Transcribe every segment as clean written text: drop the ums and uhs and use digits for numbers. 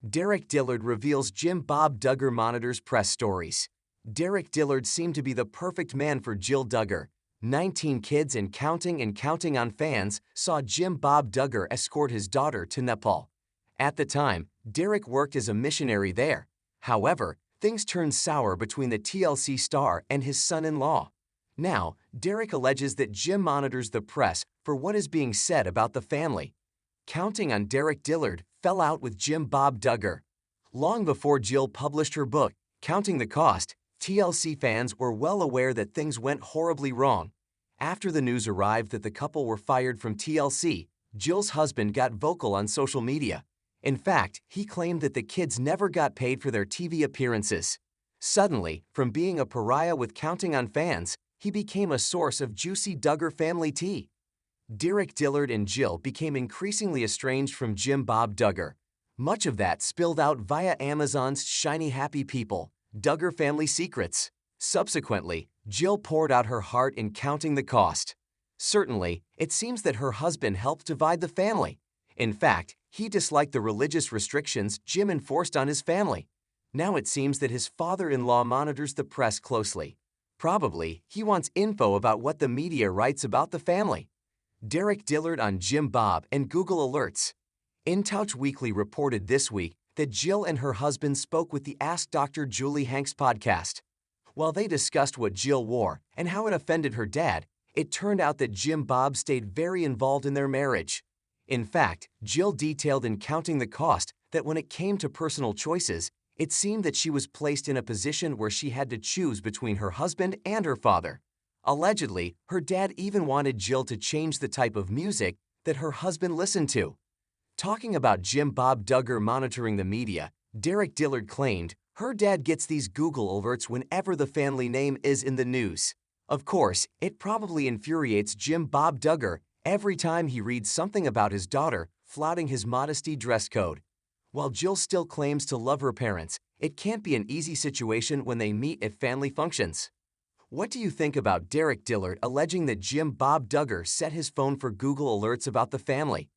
Derick Dillard reveals Jim Bob Duggar monitors press stories. Derick Dillard seemed to be the perfect man for Jill Duggar. 19 kids and counting on fans saw Jim Bob Duggar escort his daughter to Nepal. At the time, Derick worked as a missionary there. However, things turned sour between the TLC star and his son-in-law. Now, Derick alleges that Jim monitors the press for what is being said about the family. Counting on Derick Dillard fell out with Jim Bob Duggar. Long before Jill published her book, Counting the Cost, TLC fans were well aware that things went horribly wrong. After the news arrived that the couple were fired from TLC, Jill's husband got vocal on social media. In fact, he claimed that the kids never got paid for their TV appearances. Suddenly, from being a pariah with Counting on fans, he became a source of juicy Duggar family tea. Derick Dillard and Jill became increasingly estranged from Jim Bob Duggar. Much of that spilled out via Amazon's Shiny Happy People, Duggar Family Secrets. Subsequently, Jill poured out her heart in Counting the Cost. Certainly, it seems that her husband helped divide the family. In fact, he disliked the religious restrictions Jim enforced on his family. Now it seems that his father-in-law monitors the press closely. Probably, he wants info about what the media writes about the family. Derick Dillard on Jim Bob and Google Alerts. In Touch Weekly reported this week that Jill and her husband spoke with the Ask Dr. Julie Hanks podcast. While they discussed what Jill wore and how it offended her dad, it turned out that Jim Bob stayed very involved in their marriage. In fact, Jill detailed in Counting the Cost that when it came to personal choices, it seemed that she was placed in a position where she had to choose between her husband and her father. Allegedly, her dad even wanted Jill to change the type of music that her husband listened to. Talking about Jim Bob Duggar monitoring the media, Derick Dillard claimed her dad gets these Google alerts whenever the family name is in the news. Of course, it probably infuriates Jim Bob Duggar every time he reads something about his daughter flouting his modesty dress code. While Jill still claims to love her parents, it can't be an easy situation when they meet at family functions. What do you think about Derick Dillard alleging that Jim Bob Duggar set his phone for Google alerts about the family?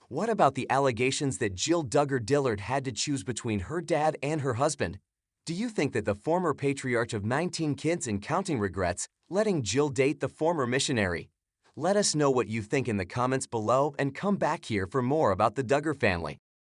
What about the allegations that Jill Duggar Dillard had to choose between her dad and her husband? Do you think that the former patriarch of 19 kids and counting regrets letting Jill date the former missionary? Let us know what you think in the comments below and come back here for more about the Duggar family.